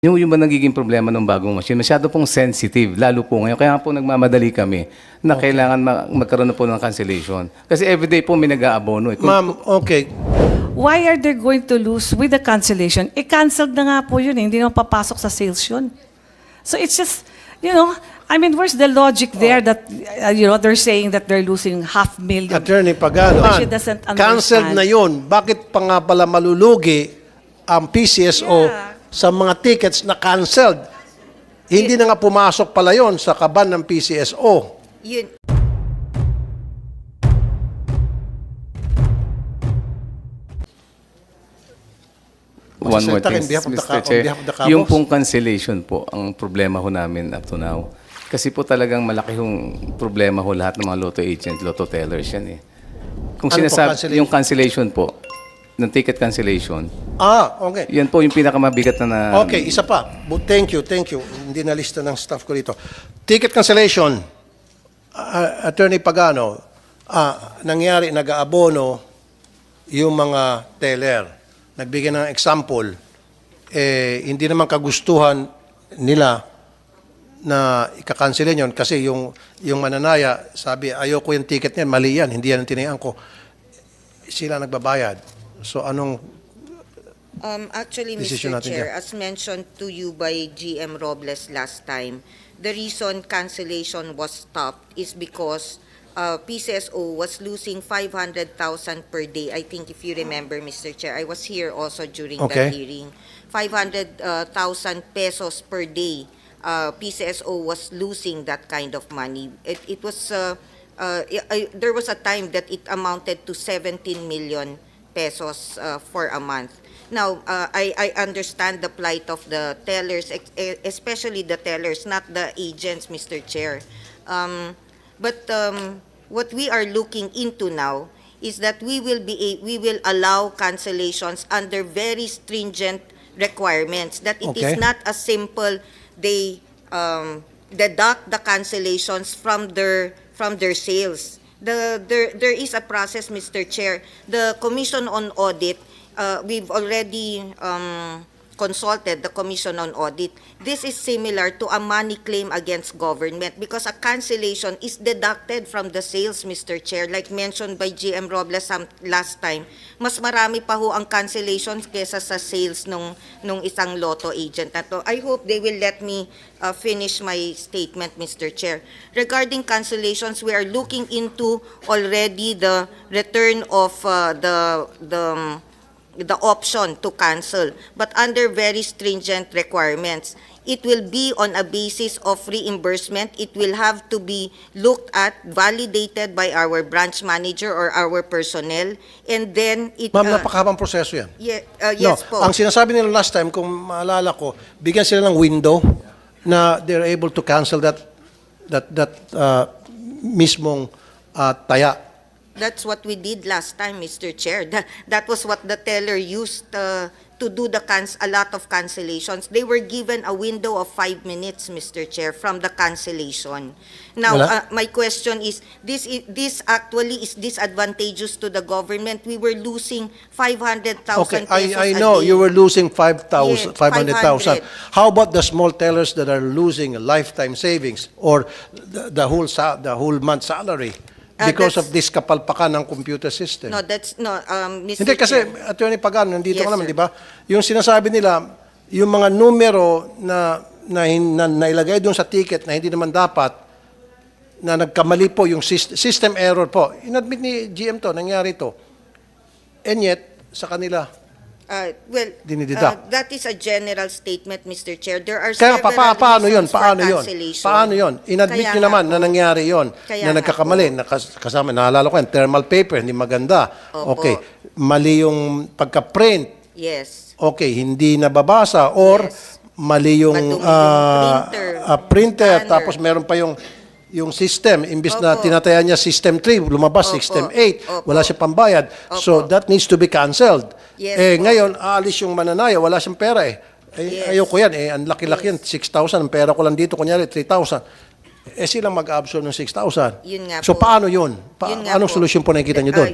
Yung ba nagiging problema ng bagong machine, masyado pong sensitive, lalo po ngayon. Kaya nga po nagmamadali kami na kailangan magkaroon na po ng cancellation. Kasi everyday po may nag-aabono. Ma'am, okay. Why are they going to lose with the cancellation? Canceled na nga po yun, hindi na papasok sa sales yun. So it's just, I mean, where's the logic there that, they're saying that they're losing $500,000? Attorney Pagano, But she doesn't understand. canceled na yun. Bakit pa nga pala malulugi ang PCSO sa mga tickets na canceled? Hindi na nga pumasok pala yon sa kaban ng PCSO. Yun. One more Mr. thing, on behalf of the Mr. Chair. on behalf of the Cabos. Yung pong cancellation po, ang problema ho namin up to now. Kasi po talagang malaki yung problema ho lahat ng mga lotto agent, lotto tellers yan eh. Kung Ano po, sinasabi, cancellation? yung cancellation po, ng ticket cancellation, Okay. yan po yung pinakamabigat na Okay, isa pa. Thank you. Hindi na lista ng staff ko dito. Ticket cancellation. Attorney Pagano, nangyari, nag-aabono yung mga teller. Nagbigay ng example, hindi naman kagustuhan nila na ikakansilin yun kasi yung mananaya, sabi, ayoko yung ticket niyan, mali yan, hindi yan ang tinayaan ko. Sila nagbabayad. So anong Actually, decision Mr. natin Chair, dyan? as mentioned to you by GM Robles last time, the reason cancellation was stopped is because PCSO was losing 500,000 per day. I think if you remember, Mr. Chair, I was here also during Okay. that hearing. 500,000 pesos per day. PCSO was losing that kind of money. It was there was a time that it amounted to 17 million pesos for a month. Now, I understand the plight of the tellers, especially the tellers, not the agents, Mr. Chair. But what we are looking into now is that we will allow cancellations under very stringent requirements. That it Okay. is not as simple they deduct the cancellations from their sales. There is a process, Mr. Chair. The Commission on Audit, we've already consulted the Commission on Audit. This is similar to a money claim against government because a cancellation is deducted from the sales, Mr. Chair. Like mentioned by GM Robles last time, mas marami pa ho ang cancellations kesa sa sales nung isang lotto agent na to. I hope they will let me finish my statement, Mr. Chair. Regarding cancellations, we are looking into already the return of the option to cancel, but under very stringent requirements. It will be on a basis of reimbursement. It will have to be looked at, validated by our branch manager or our personnel, and then it... Ma'am, napakahabang proseso yan. Yes po. Ang sinasabi nila last time, kung maalala ko, bigyan sila ng window na they're able to cancel that mismong taya. That's what we did last time, Mr. Chair. That was what the teller used to do a lot of cancellations. They were given a window of 5 minutes, Mr. Chair, from the cancellation. Now, my question is, this actually is disadvantageous to the government. We were losing 500,000 Okay, pesos I a know day. you were losing 500,000. Yes, 500. How about the small tellers that are losing lifetime savings or the whole month salary because of this kapalpakan ng computer system? No, that's no, Mr. Hindi kasi, Chair. Attorney Pagano, nandito Yes, ka naman, sir. di ba? Yung sinasabi nila, yung mga numero na nailagay doon sa ticket na hindi naman dapat, na nagkamali po yung system error po. Inadmit ni GM to, nangyari to. And yet, sa kanila, dinideduct. That is a general statement, Mr. Chair. There are Kaya several paano yun? reasons for cancellation. Paano yun? Inadmit Kaya nyo nga naman po. na nangyari yun. Kaya Na nga nagkakamali. Kasama, naalala ko yan, thermal paper, hindi maganda. Opo. Okay. Mali yung pagka-print. Yes. Okay, hindi nababasa or Yes. mali yung Madumi yung printer, scanner. tapos meron pa yung system, imbis na Opo. tinataya niya system 3, lumabas Opo. system 8, Opo. wala siya pambayad. So Opo. that needs to be canceled. Yes, po. Ngayon, aalis yung mananaya, wala siyang pera Yes. Ayoko yan, ang laki-laki yan, 6,000, ang pera ko lang dito, kunyari 3,000. silang mag-absorb ng 6,000. Yun nga So po. paano yun? Yun nga Anong po. solusyon po nakikita nyo doon?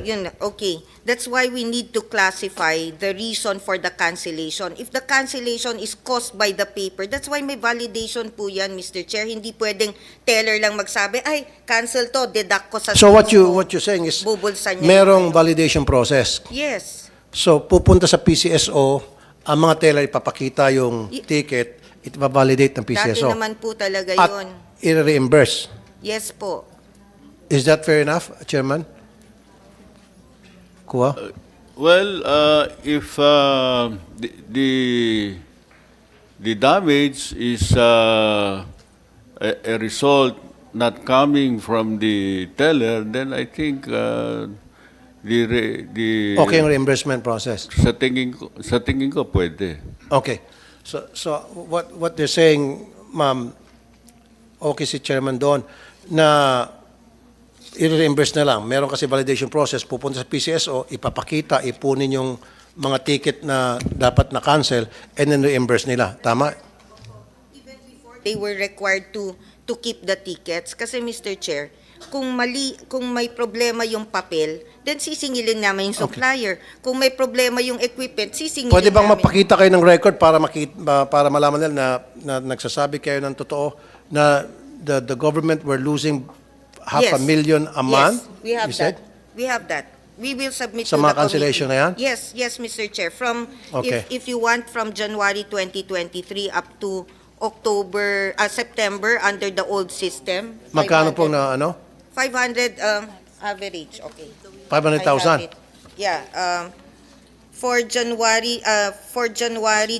Okay. That's why we need to classify the reason for the cancellation. If the cancellation is caused by the paper, that's why may validation po yan, Mr. Chair. Hindi pwedeng teller lang magsabi, ay, cancel to, deduct ko sa So what sales ko." you're saying is Bubulsan niya merong yung- validation process. Yes. So pupunta sa PCSO, ang mga teller ipapakita yung ticket, ito-validate ng Dati PCSO. naman po talaga At yun. i-reimburse. Yes po. Is that fair enough, Chairman? Kuha? Well, if the damage is a result not coming from the teller, then I think the Okay yung reimbursement process. sa tingin ko pwede. Okay. So what they're saying, ma'am, okay si Chairman doon, na i-reimburse na lang. Meron kasi validation process, pupunta sa PCSO, ipapakita, ipunin yung mga ticket na dapat na-cancel, and then reimburse nila. Tama? They were required to keep the tickets. Kasi, Mr. Chair, kung may problema yung papel, then sisingilin namin yung supplier. Kung may problema yung equipment, sisingilin Pwede bang namin. mapakita kayo ng record para malaman nila na nagsasabi kayo ng totoo na the government were losing $500,000 a month? Yes, we have you said? that. We have that. We will submit Sa to mga the cancellation committee. na yan? Yes, Mr. Chair. From Okay. if you want from January 2023 up to September under the old system. Magkano po na 500 average. Okay. 500,000? I have it. Yeah, for January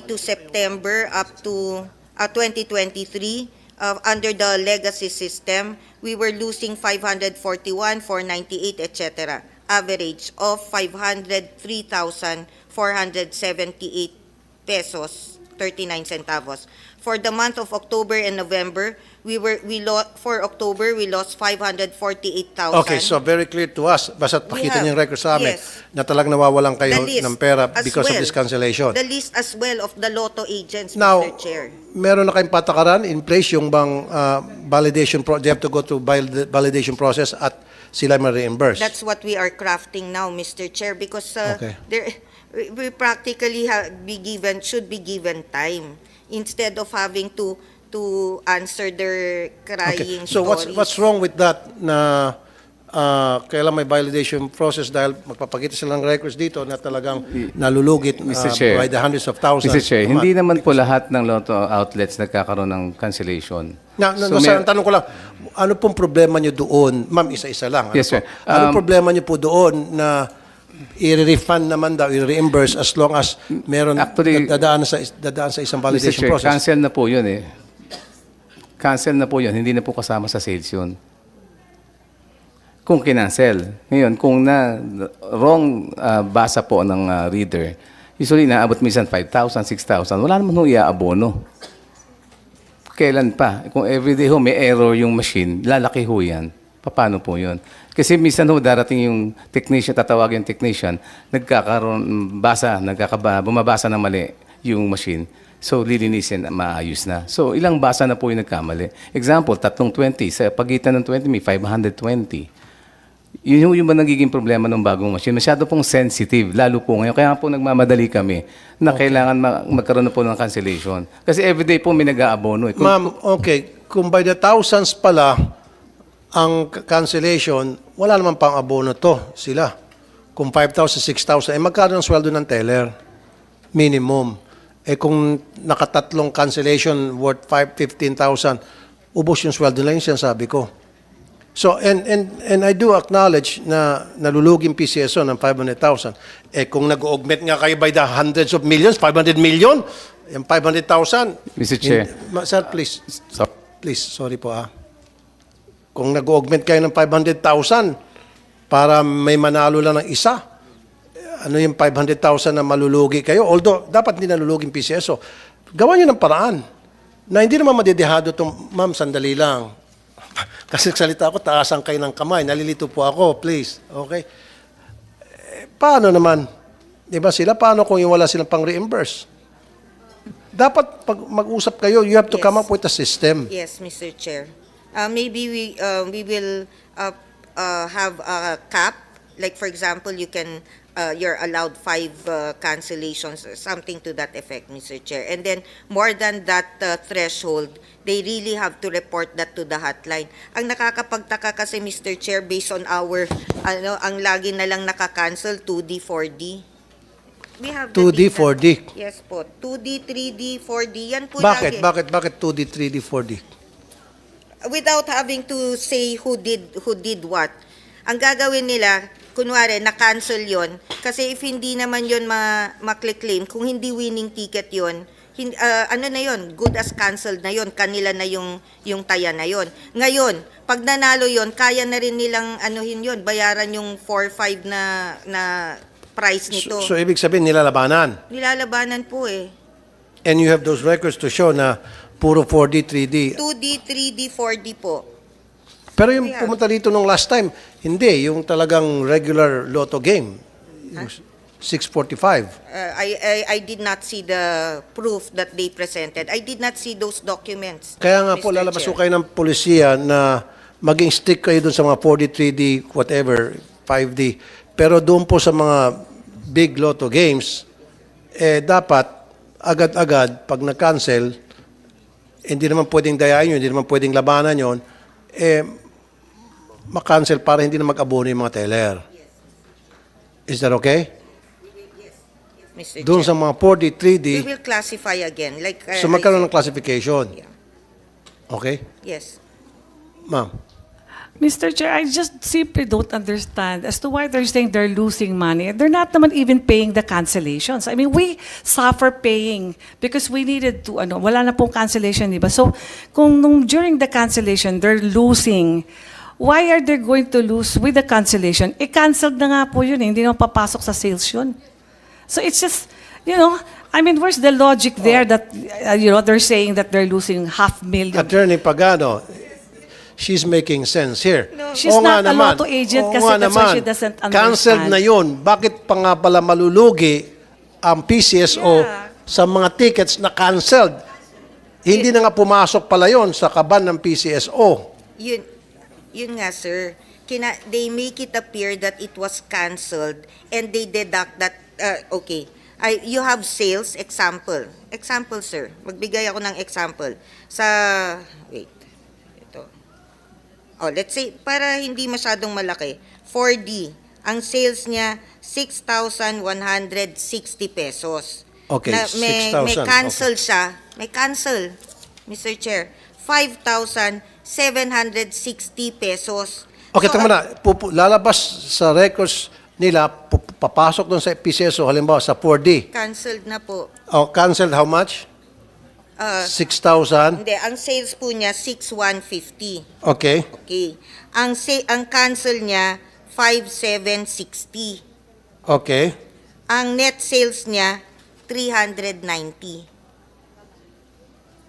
to September up to 2023 under the legacy system, we were losing 541, 498, etc. Average of 503,478 pesos 39 centavos. For the month of October and November, for October we lost 548,000. Okay, so very clear to us. Basta We pakita have, niyo yung record sa amin yes. na talagang nawawalan kayo The list ng pera as because of well. this cancellation. The list as well of the lotto agents, Now, Mr. Chair. meron na kayong patakaran in place yung bang validation they have to go through validation process at sila ma-reimburse. That's what we are crafting now, Mr. Chair, because Okay. we practically should be given time instead of having to answer their crying Okay. So stories. what's wrong with that na kailan may validation process dahil magpapakita silang records dito na talagang nalulugit Mr. Chair. by the hundreds of thousands. Mr. Chair, a month. hindi naman po lahat ng lotto outlets nagkakaroon ng cancellation. Ang tanong ko lang, ano pong problema nyo doon? Ma'am, isa-isa lang. Yes, sir. Ano problema nyo po doon na i-refund naman daw, i-reimburse as long as meron Actually, dadaan sa isang Mr. validation Chair, process? cancel na po yun eh. Cancel na po yun, hindi na po kasama sa sales yun. Kung kinancel. Ngayon, kung wrong basa po ng reader, usually naabot minsan 5,000, 6,000, wala naman ho iaabono. Kailan pa? Kung everyday ho may error yung machine, lalaki ho yan. Paano po yun? Kasi minsan ho darating yung technician, tatawagin yung technician, bumabasa na mali yung machine. So, lilinisin, maayos na. So, ilang basa na po yung nagkamali. Example, 320. Sa pagitan ng 20, may 520. Yun yung ba nagiging problema ng bagong machine? Masyado pong sensitive, lalo po ngayon. Kaya po nagmamadali kami na kailangan magkaroon na po ng cancellation. Kasi everyday po may nag-aabono. Ma'am, okay, kung by the thousands pala ang cancellation, wala naman pang abono to sila. Kung 5,000, 6,000, magkano ang sweldo ng teller? Minimum. Kung nakatatlong cancellation worth 15,000, ubos yung sweldo na yun, sinasabi ko. So, and I do acknowledge na naluluging PCSO ng 500,000. Kung nag-augment nga kayo by the hundreds of millions, 500 million, yung 500,000. Mr. Chair. Sir, please. So, Please, sorry po Kung nag-augment kayo ng 500,000 para may manalo lang ng isa, ano yung 500,000 na malulugi kayo? Although, dapat hindi naluluging PCSO. Gawa nyo ng paraan na hindi naman madidehado itong, ma'am, sandali lang. Kasi salita ako, taasan kayo ng kamay. Nalilito po ako, please. Okay? Paano naman? Di ba sila? Paano kung yung wala silang pang-reimburse? Dapat pag mag-usap kayo, you have to Yes. come up with a system. Yes, Mr. Chair. maybe we will have a cap. Like for example, you're allowed 5 cancellations, or something to that effect, Mr. Chair. And then more than that threshold, they really have to report that to the hotline. Ang nakakapagtaka kasi, Mr. Chair, based on our ang lagi na lang naka-cancel 2D, 4D. We have the 2D, data. 4D. Yes po. 2D, 3D, 4D. Yan po Bakit? lagi. Bakit 2D, 3D, 4D? Without having to say who did what. Ang gagawin nila, kunwari, na-cancel yon. Kasi if hindi naman yon ma-claim, kung hindi winning ticket yon, ano na yon, good as cancelled na yon, kanila na yung taya na yon. Ngayon, pag nanalo yon, kaya na rin nilang anuhin yon, bayaran yung 4-5 na price nito. So ibig sabihin, nilalabanan. Nilalabanan po eh. And you have those records to show na puro 4D, 3D. 2D, 3D, 4D po. Pero yung Yeah. pumunta dito nung last time, hindi. Yung talagang regular lotto game. Yung 645. I did not see the proof that they presented. I did not see those documents. Kaya nga po, Mr. lalabas Chair. ko kayo ng polisiya na maging stick kayo dun sa mga 4D, 3D, whatever, 5D. Pero doon po sa mga big lotto games, dapat agad-agad, pag na-cancel, hindi naman pwedeng dayain yun, hindi naman pwedeng labanan yun, ma-cancel para hindi na mag-abono yung mga teller. Is that okay? Mr. Doon Chair. sa mga 4D, 3D, We will classify again. Like, so magkaroon ng classification. Yeah. Okay? Yes. Ma'am. Mr. Chair, I just simply don't understand as to why they're saying they're losing money. They're not naman even paying the cancellations. I mean, we suffer paying because we needed to, wala na pong cancellation, di ba? So, kung during the cancellation, they're losing, why are they going to lose with the cancellation? Canceled na nga po yun, hindi naman papasok sa sales yun. So, it's just, I mean, where's the logic there that, they're saying that they're losing 500,000? Attorney Pagano, she's making sense here. No. She's Oo nga not a naman. lotto agent Oo kasi nga that's why naman. she doesn't understand. Cancelled na yun. Bakit pa nga pala malulugi ang PCSO Yeah. sa mga tickets na cancelled? Hindi na nga pumasok pala yon sa kaban ng PCSO. Yun nga, sir. They make it appear that it was canceled and they deduct that, okay, you have sales, example. Example, sir. Magbigay ako ng example. Wait. Let's say, para hindi masyadong malaki, 4D, ang sales niya, 6,160 pesos. Okay, Na may 6,000, cancel siya, may cancel, Mr. Chair, 5,760 pesos. Okay, So, tama na. Lalabas sa records nila, papasok doon sa PCSO, halimbawa sa 4D. Canceled na po. Cancelled how much? 6,000. Hindi, ang sales po niya, 6,150. Okay. Okay. Ang cancel niya, 5,760. Okay. Ang net sales niya, 390.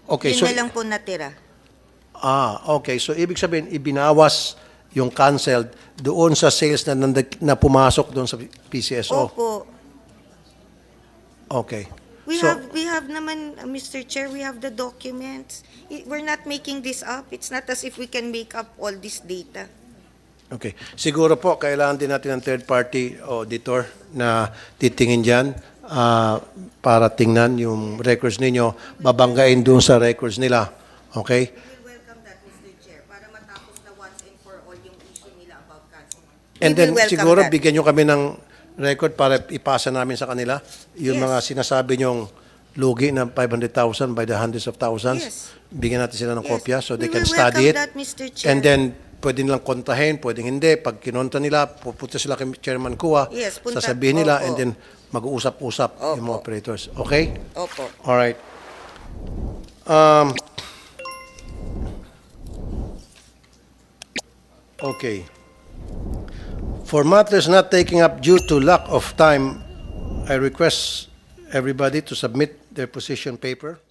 Okay, Yun so na lang po natira. okay. So ibig sabihin ibinawas yung canceled doon sa sales na pumasok doon sa PCSO. Opo. Okay. We So- have naman, Mr. Chair, we have the documents. We're not making this up. It's not as if we can make up all this data. Okay. Siguro po kailangan din natin ng third party auditor na titingin diyan para tingnan yung records ninyo, babanggain doon sa records nila. Okay? We will welcome that, Mr. Chair, para matapos na once and for all yung issue nila about cancer. And We then will welcome siguro that. bigyan nyo kami ng record para ipasa namin sa kanila yung Yes. mga sinasabi nyong lugi na 500,000 by the hundreds of thousands. Yes. Bigyan natin sila ng Yes. kopya so they We can will study it. welcome that, Mr. Chair. And then pwede nilang kontahin, pwedeng hindi. Pag kinonta nila, pupunta sila kay Chairman Kua, Yes, punta- sasabihin nila, Opo. and then mag-uusap-usap yung mga Opo. operators. Okay? Opo. Alright. Okay. For matters not taking up due to lack of time, I request everybody to submit their position paper.